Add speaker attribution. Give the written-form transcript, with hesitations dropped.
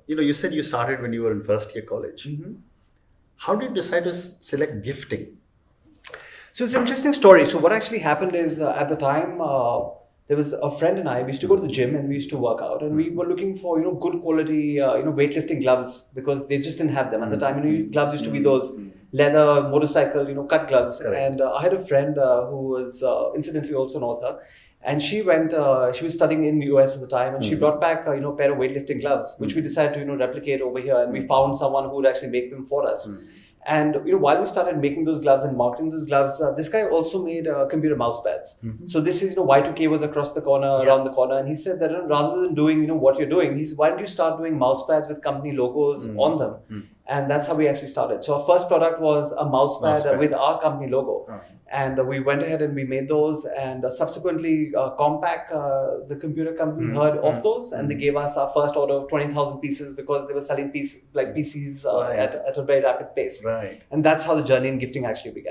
Speaker 1: you said you started when you were in first year college. How did you decide to select gifting?
Speaker 2: So it's an interesting story. So what actually happened is at the time, there was a friend and I, we used to go to the gym and we used to work out, and we were looking for, good quality, weightlifting gloves, because they just didn't have them at the time. Gloves used to be those leather motorcycle, cut gloves.
Speaker 1: Correct.
Speaker 2: And I had a friend who was incidentally also an author. And she went, she was studying in the US at the time, and she brought back, a pair of weightlifting gloves, which we decided to, replicate over here. And we found someone who would actually make them for us. And while we started making those gloves and marketing those gloves, this guy also made computer mouse pads. So this is, Y2K was across the corner, around the corner, and he said that rather than doing, what you're doing, why don't you start doing mouse pads with company logos on them? And that's how we actually started. So our first product was a mouse pad with our company logo. And we went ahead and we made those, and subsequently Compaq, the computer company, heard of those, and they gave us our first order of 20,000 pieces, because they were selling PCs at a very rapid pace.
Speaker 1: Right.
Speaker 2: And that's how the journey in gifting actually began.